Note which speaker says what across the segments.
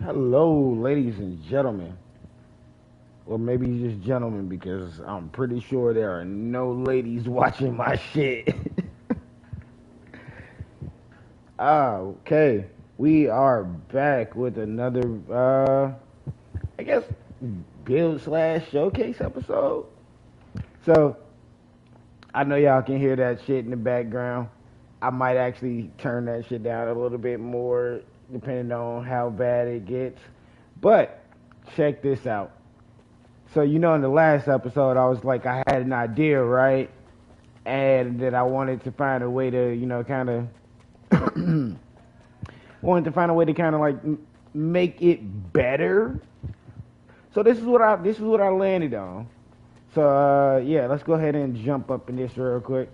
Speaker 1: Hello, ladies and gentlemen. Or maybe just gentlemen, because I'm pretty sure there are no ladies watching my shit. Okay, we are back with another, I guess, build slash showcase episode. So, I know y'all can hear that shit in the background. I might actually turn that shit down a little bit more, depending on how bad it gets. But, check this out. So in the last episode, I was like, I had an idea, right? And that I wanted to find a way to, kind of, wanted to find a way to kind of like make it better. So this is what I landed on. So yeah, let's go ahead and jump up in this real quick.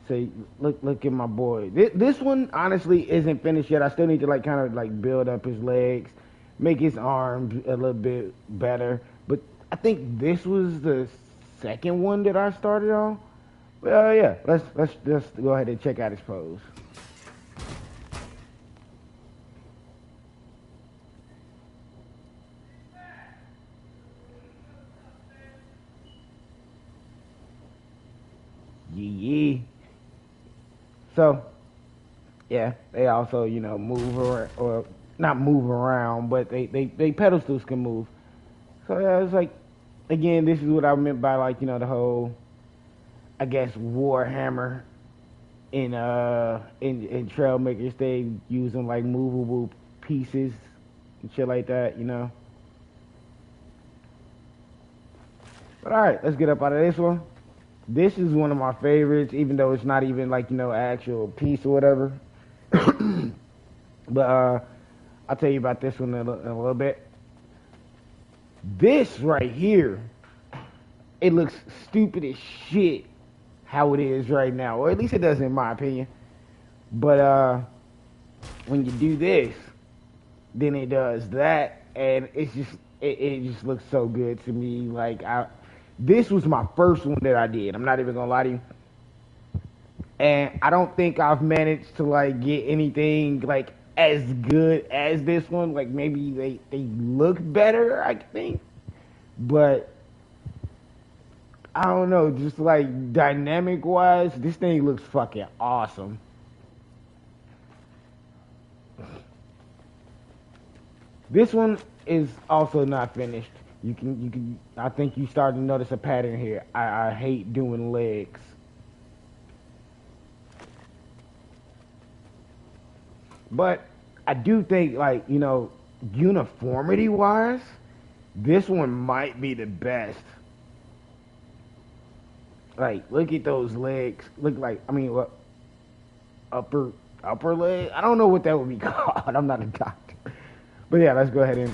Speaker 1: So look at my boy. This one honestly isn't finished yet. I still need to like kind of like build up his legs, make his arms a little bit better. But I think this was the second one that I started on. Well, yeah, let's just go ahead and check out his pose. Yeah. So yeah, they also move or not move around, but they pedestals can move. So yeah, it's like again, this is what I meant by like the whole I guess Warhammer in TrailMakers. They use them like movable pieces and shit like that. But all right, let's get up out of this one. This is one of my favorites, even though it's not even like actual piece or whatever. But I'll tell you about this one in a little bit. This right here, it looks stupid as shit how it is right now, or at least it does in my opinion. But when you do this, then it does that, and it just looks so good to me. Like this was my first one that I did. I'm not even gonna lie to you, and I don't think I've managed to like get anything like as good as this one. Like maybe they look better, I think, but I don't know, just like dynamic wise, this thing looks fucking awesome. This one is also not finished. You can I think you start to notice a pattern here. I hate doing legs. But I do think like, uniformity wise, this one might be the best. Like, look at those legs. Look like, I mean, what, upper upper leg? I don't know what that would be called. I'm not a doctor. But yeah, let's go ahead and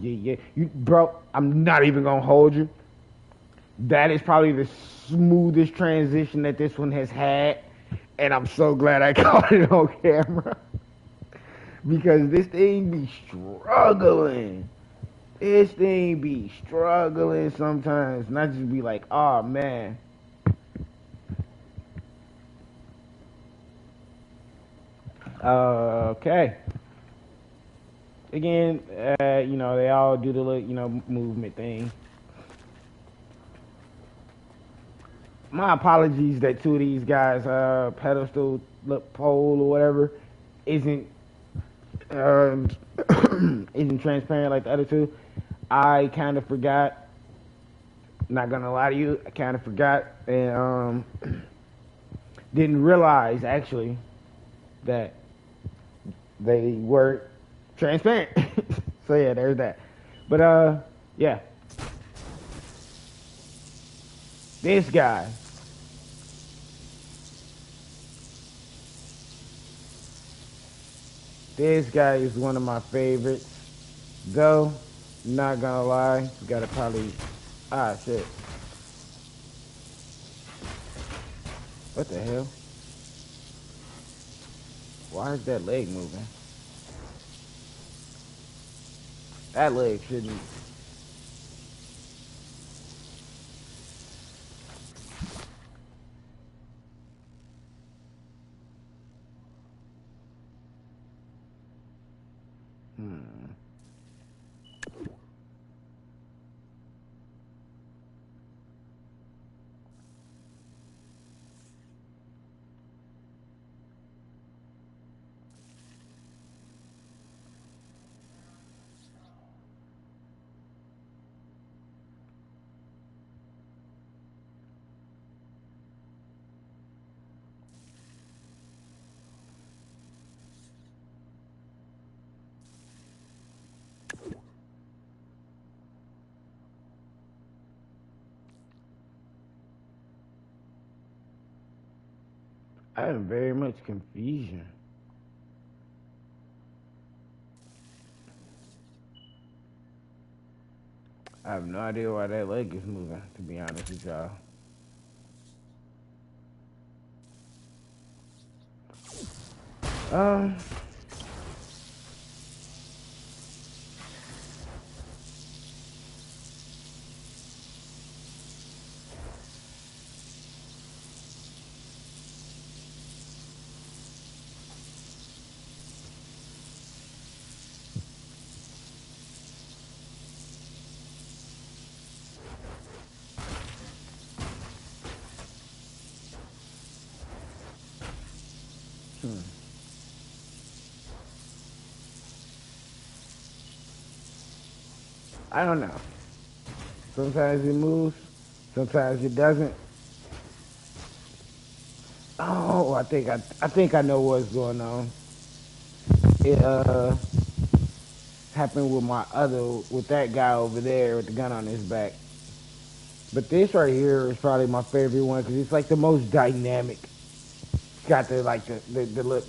Speaker 1: yeah. Bro, I'm not even gonna hold you. That is probably the smoothest transition that this one has had, and I'm so glad I caught it on camera because this thing be struggling. This thing be struggling sometimes, not just be like, oh man. Okay. Again, they all do the little, movement thing. My apologies that two of these guys, pedestal, pole, or whatever, isn't um, isn't transparent like the other two. I kind of forgot. Not gonna lie to you, I kind of forgot and didn't realize actually that they were transparent. So yeah, there's that. But yeah, this guy. This guy is one of my favorites. Though, not gonna lie, you gotta probably shit. What the hell? Why is that leg moving? That leg shouldn't. Hmm. I am very much confusion. I have no idea why that leg is moving, to be honest with y'all. Um, hmm. I don't know. Sometimes it moves, sometimes it doesn't. Oh, I think I know what's going on. It happened with with that guy over there with the gun on his back. But this right here is probably my favorite one because it's like the most dynamic. It's got the little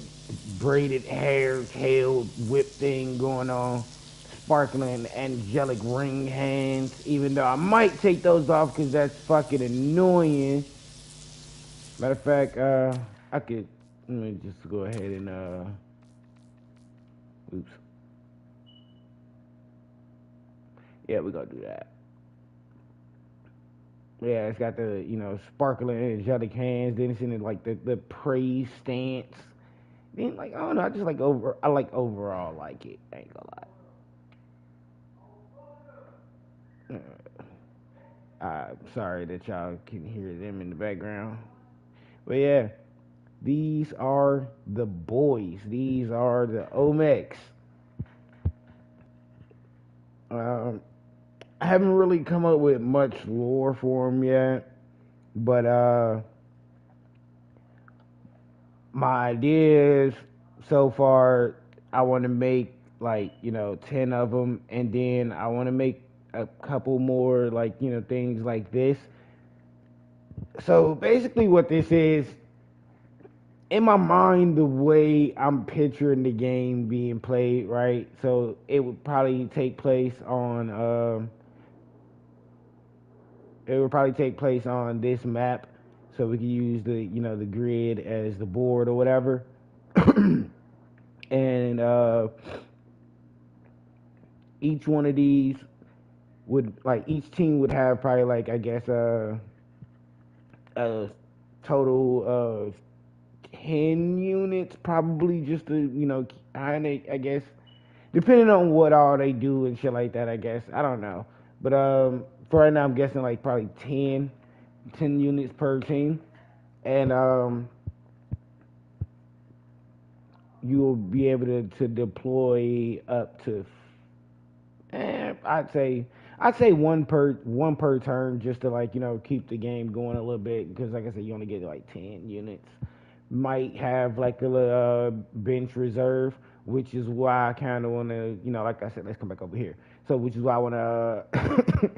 Speaker 1: braided hair, tail whip thing going on, sparkling angelic ring hands. Even though I might take those off because that's fucking annoying. Matter of fact, I could let me just go ahead and oops. Yeah, we gonna do that. Yeah, it's got the sparkling angelic hands. Then it's in like the praise stance. Then like I don't know, I just like I like overall like it. I ain't gonna lie. I'm sorry that y'all can hear them in the background. But yeah, these are the boys. These are the mechs. Um, I haven't really come up with much lore for them yet, but my ideas so far, I want to make like 10 of them, and then I want to make a couple more like things like this. So basically, what this is in my mind, the way I'm picturing the game being played, right? So it would probably take place on it would probably take place on this map, so we can use the grid as the board or whatever. And each one of these would like each team would have probably like I guess a total of 10 units, probably just to I guess depending on what all they do and shit like that. I guess I don't know, but for right now I'm guessing like probably 10 units per team, and you will be able to deploy up to I'd say one per turn just to like keep the game going a little bit because like I said you only get like 10 units. Might have like a little bench reserve, which is why I kind of want to like I said, let's come back over here. So which is why I want to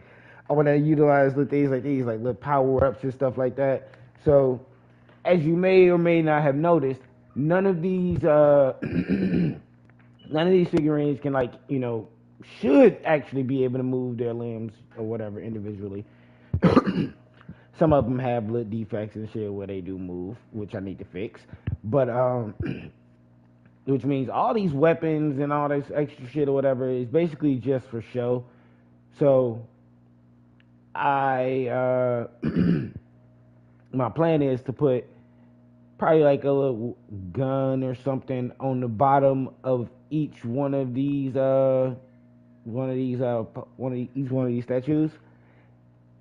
Speaker 1: I want to utilize the things like these like little power ups and stuff like that. So as you may or may not have noticed, none of these none of these figurines can like should actually be able to move their limbs or whatever individually. Some of them have little defects and shit where they do move, which I need to fix. But which means all these weapons and all this extra shit or whatever is basically just for show. So I my plan is to put probably like a little gun or something on the bottom of each one of these each one of these statues.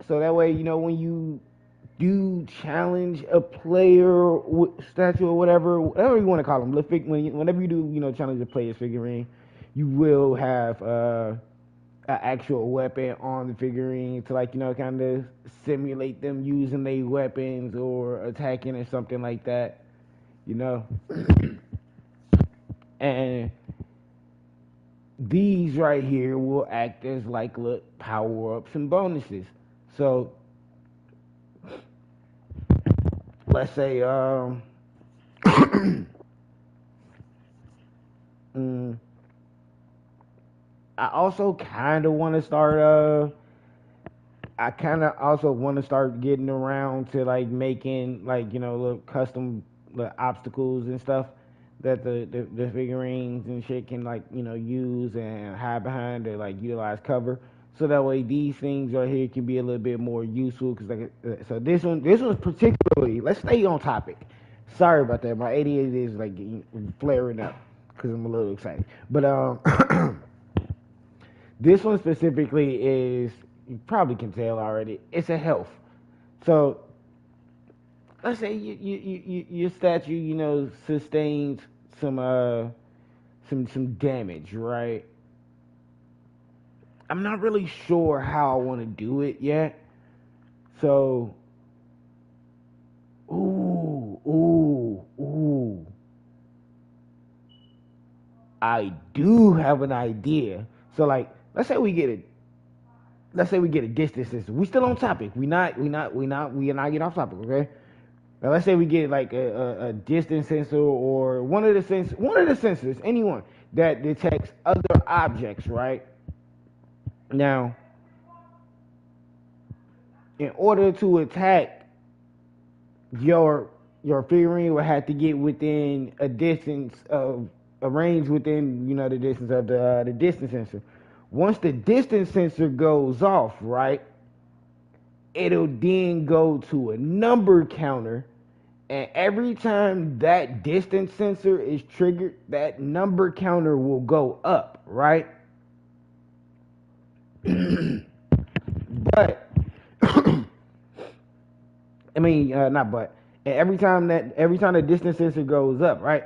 Speaker 1: So that way, when you do challenge a player statue or whatever you want to call them, whenever you do, challenge a player's figurine, you will have an actual weapon on the figurine to, like, kind of simulate them using their weapons or attacking or something like that, and these right here will act as like power ups and bonuses. So let's say I also kind of want to start I kind of also want to start getting around to, like, making, like, little custom little obstacles and stuff that the figurines and shit can, like, use and hide behind or, like, utilize cover. So that way these things right here can be a little bit more useful. Cause, like, so this one's particularly, let's stay on topic. Sorry about that. My ADHD is, like, flaring up because I'm a little excited. But this one specifically is, you probably can tell already, it's a health. So let's say your statue, sustains some damage, right? I'm not really sure how I want to do it yet. So, ooh. I do have an idea. So, like, let's say we get a distance sensor. We still on topic. We are not getting off topic, okay? Now let's say we get like a distance sensor or one of the sensors, anyone that detects other objects, right? Now, in order to attack, your figurine will have to get within a range within, the distance of the distance sensor. Once the distance sensor goes off, right, it'll then go to a number counter, and every time that distance sensor is triggered, that number counter will go up, right? But I mean, not but. And every time the distance sensor goes up, right?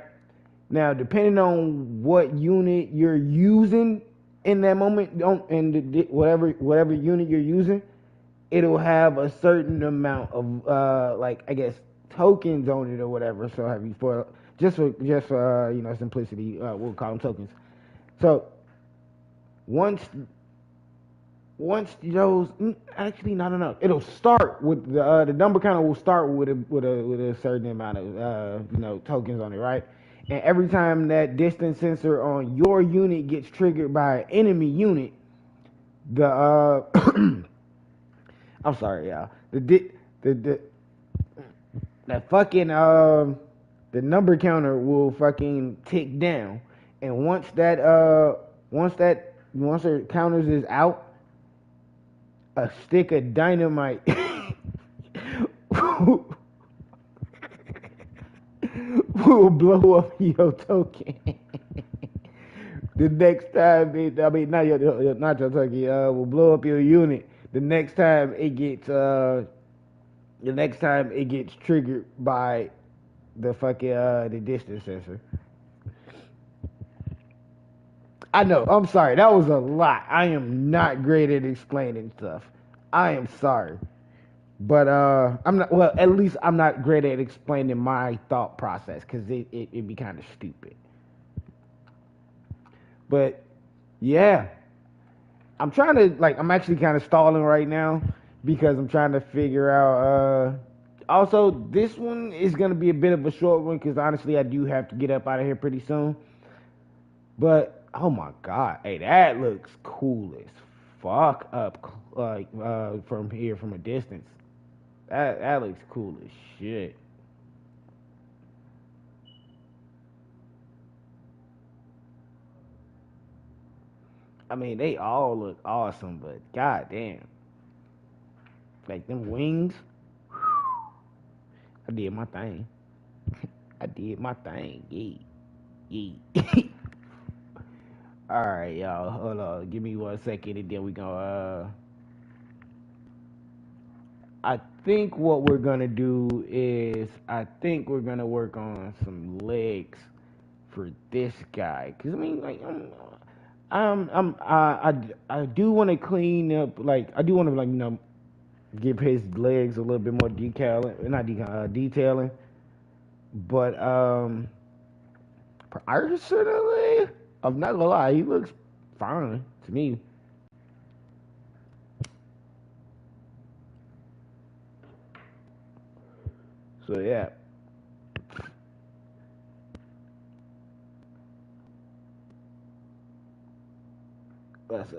Speaker 1: Now, depending on what unit you're using in that moment, whatever unit you're using, it'll have a certain amount of like, I guess, tokens on it or whatever. So have you for simplicity, we'll call them tokens. So once those, actually not enough. It'll start with the number counter will start with a certain amount of tokens on it, right? And every time that distance sensor on your unit gets triggered by an enemy unit, the I'm sorry, y'all. The fucking the number counter will fucking tick down, and once the counters is out, a stick of dynamite will blow up your token. The next time not your token, will blow up your unit. The next time it gets triggered by the fucking the distance sensor. I know, I'm sorry, that was a lot. I am not great at explaining stuff. I am sorry. But at least I'm not great at explaining my thought process, because it'd be kind of stupid. But yeah, I'm actually kind of stalling right now because I'm trying to figure out. Also, this one is going to be a bit of a short one because honestly, I do have to get up out of here pretty soon. But oh my god, hey, that looks cool as fuck up, like from here from a distance. That looks cool as shit. I mean, they all look awesome, but goddamn, like them wings. I did my thing. I did my thing. Yeah, yeah. All right, y'all. Hold on. Give me 1 second, and then we gonna. I think what we're gonna do is I think we're gonna work on some legs for this guy. Cause I mean, like, I do want to clean up. Like, I do want to give his legs a little bit more detailing. But personally, I'm not gonna lie, he looks fine to me. So yeah, let's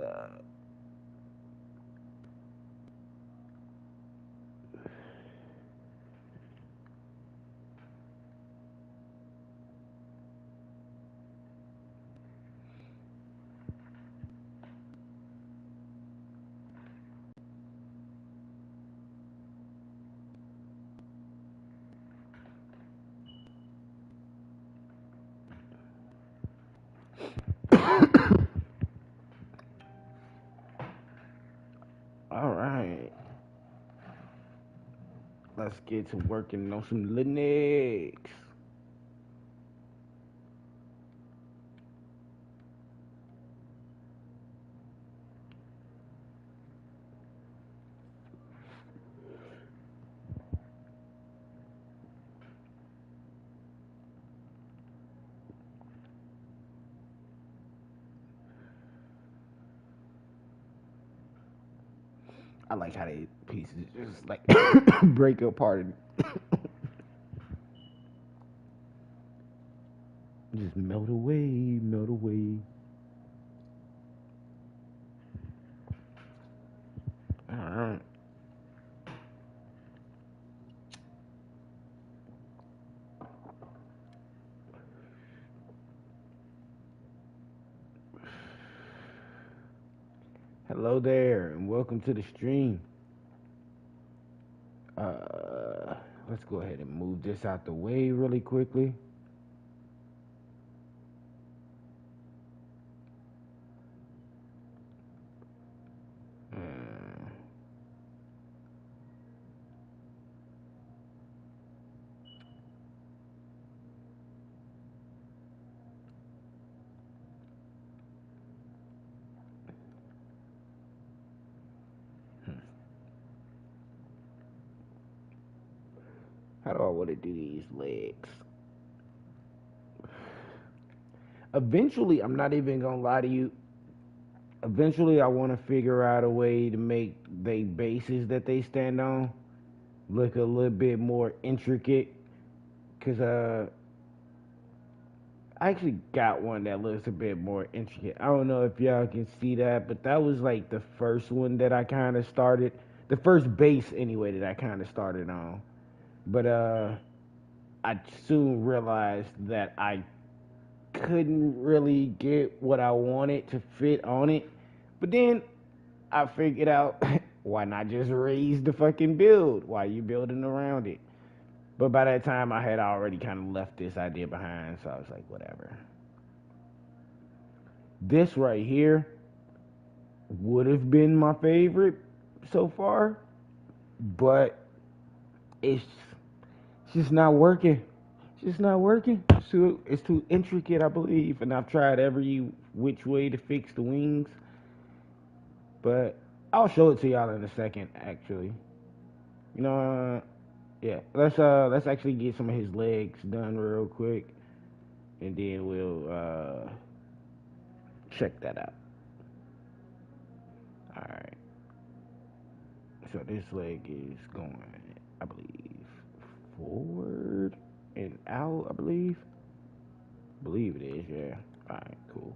Speaker 1: all right. Let's get to working on some Linux. I like how they pieces just like break apart and just melt away, melt away. All right. Hello there, and welcome to the stream. Uh, let's go ahead and move this out the way really quickly. Uh, how do I want to do these legs? Eventually, I'm not even gonna lie to you. Eventually, I want to figure out a way to make the bases that they stand on look a little bit more intricate. Cause I actually got one that looks a bit more intricate. I don't know if y'all can see that, but that was like the first one that I kind of started. The first base anyway that I kind of started on. But I soon realized that I couldn't really get what I wanted to fit on it. But then I figured out why not just raise the fucking build while you building around it. But by that time, I had already kind of left this idea behind, so I was like, whatever. This right here would have been my favorite so far, but it's just not working. It's just not working. It's too intricate, I believe, and I've tried every which way to fix the wings, but I'll show it to y'all in a second. Actually, you know, yeah. Let's actually get some of his legs done real quick, and then we'll check that out. All right. So this leg is going, I believe, forward and out. I believe. Believe it is. Yeah. All right. Cool.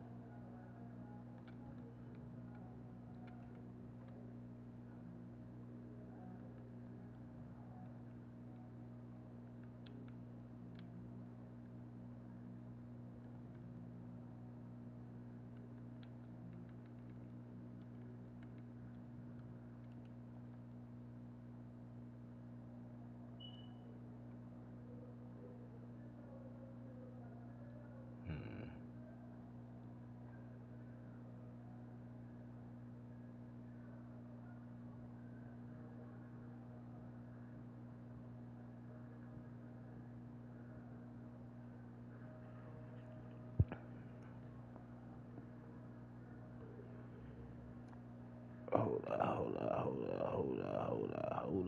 Speaker 1: Hold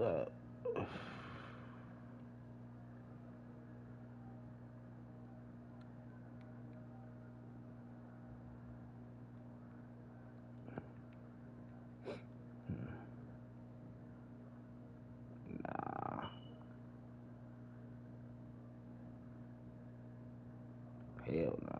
Speaker 1: up. Nah. Hell nah.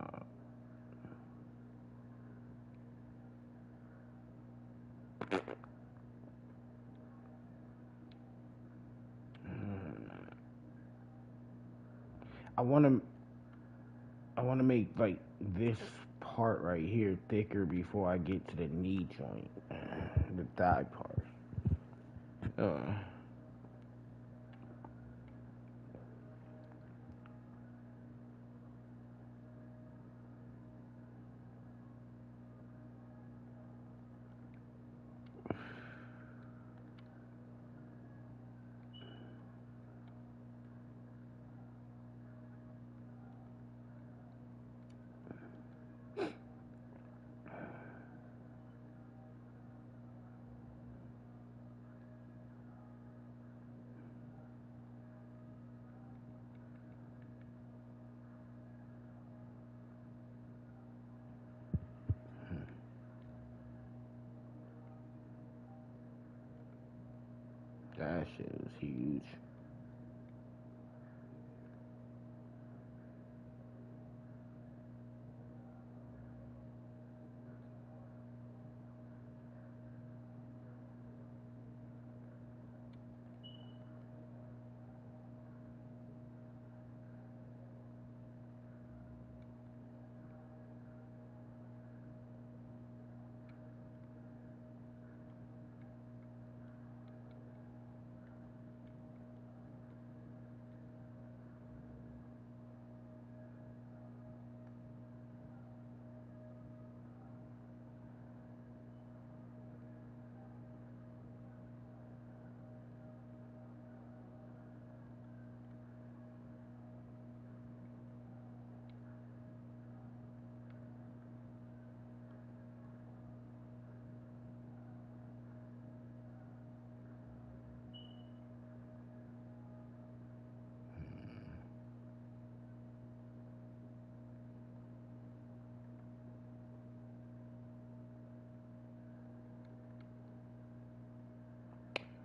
Speaker 1: I wanna make like this part right here thicker before I get to the knee joint, the thigh part. Uh, that shit was huge.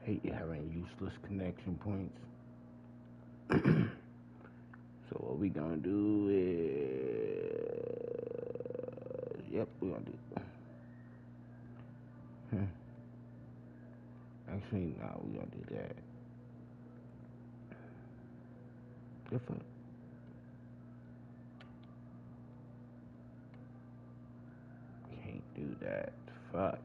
Speaker 1: Hate having useless connection points. So what we gonna do is, yep, we gonna do. Actually, no, we gonna do that. Good fuck. Can't do that. Fuck.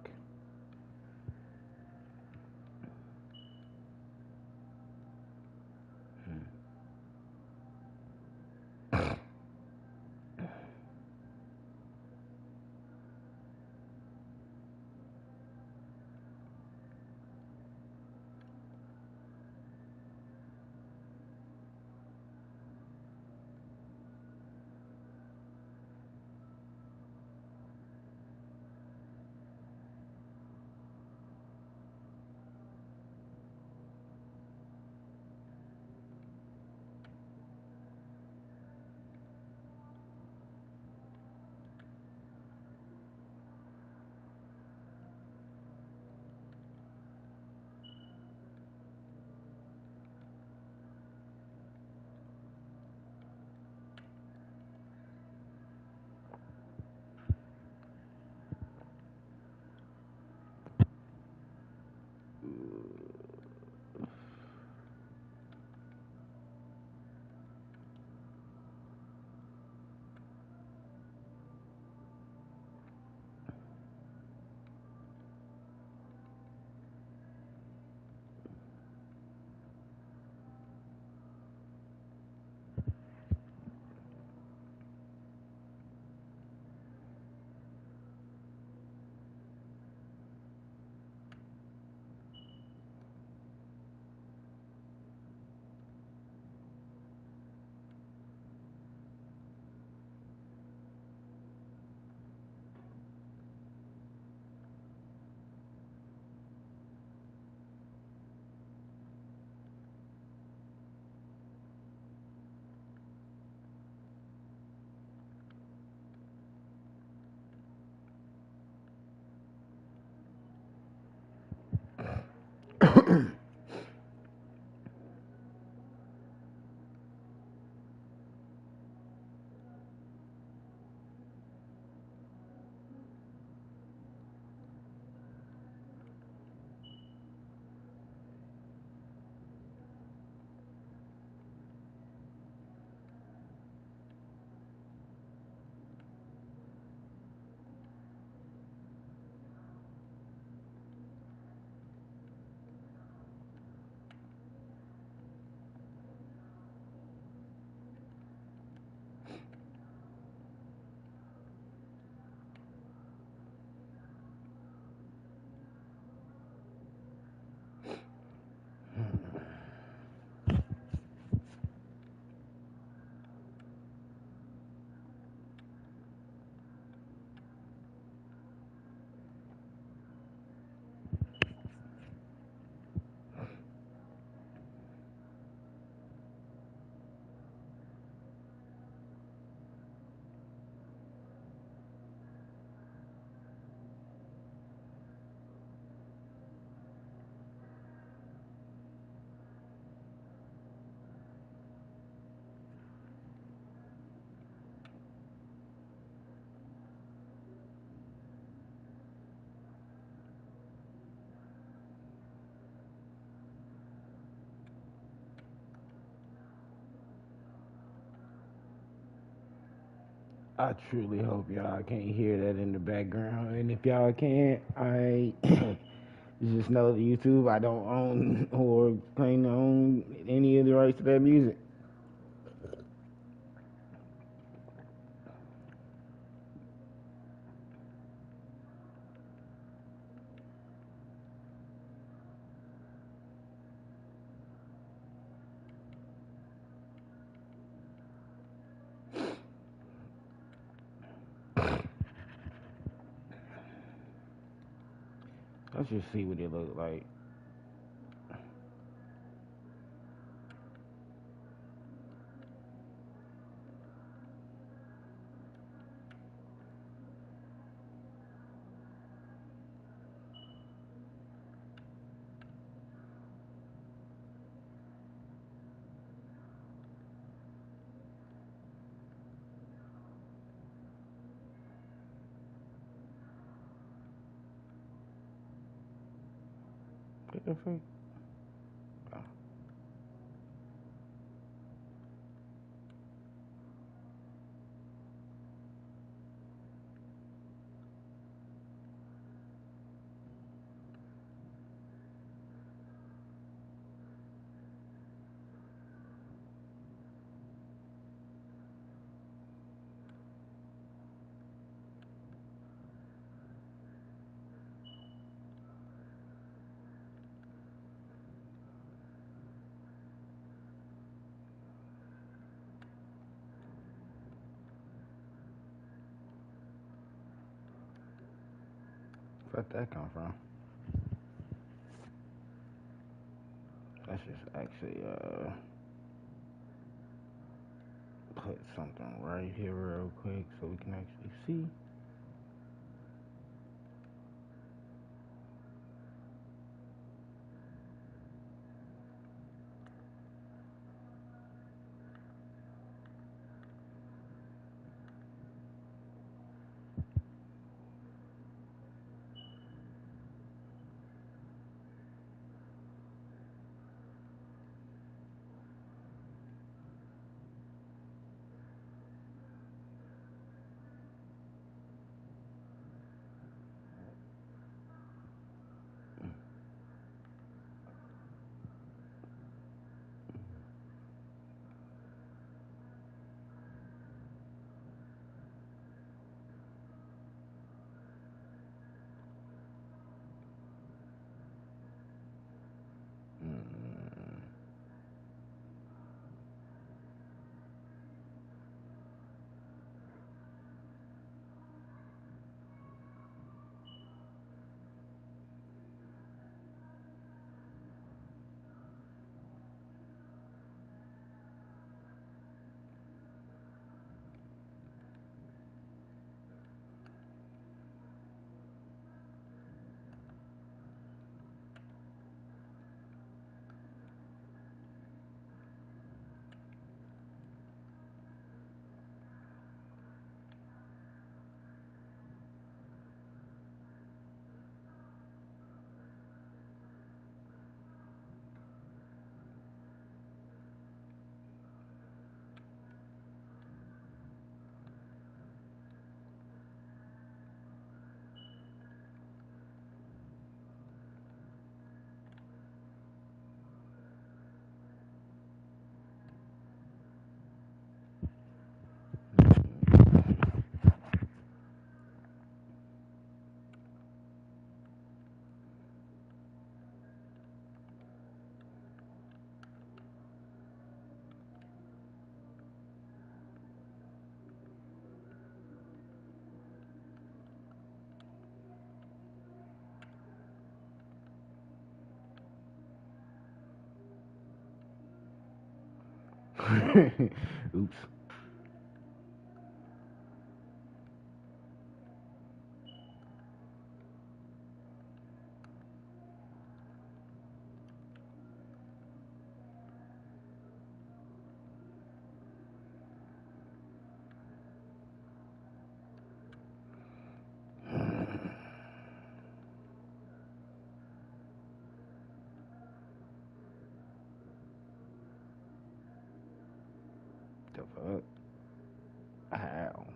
Speaker 1: I truly hope y'all can't hear that in the background. And if y'all can, I just know the YouTube, I don't own or claim to own any of the rights to that music. Let's just see what it look like. What the fuck? Oh. Where'd that come from? Let's just actually put something right here real quick so we can actually see. Oops. The fuck? How?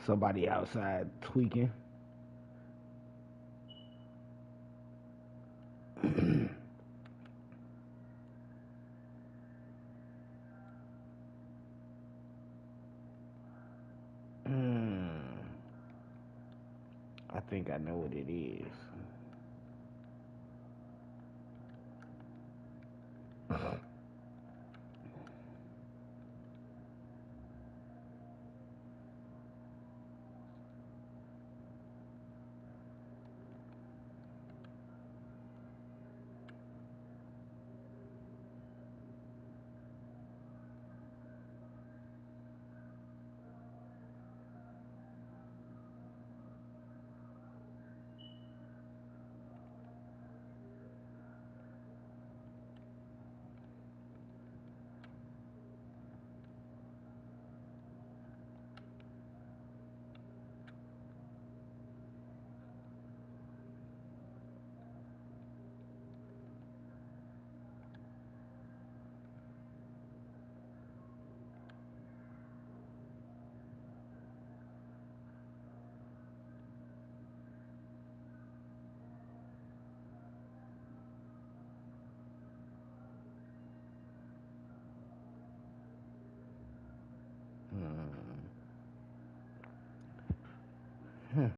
Speaker 1: Somebody outside tweaking. I think I know what it is.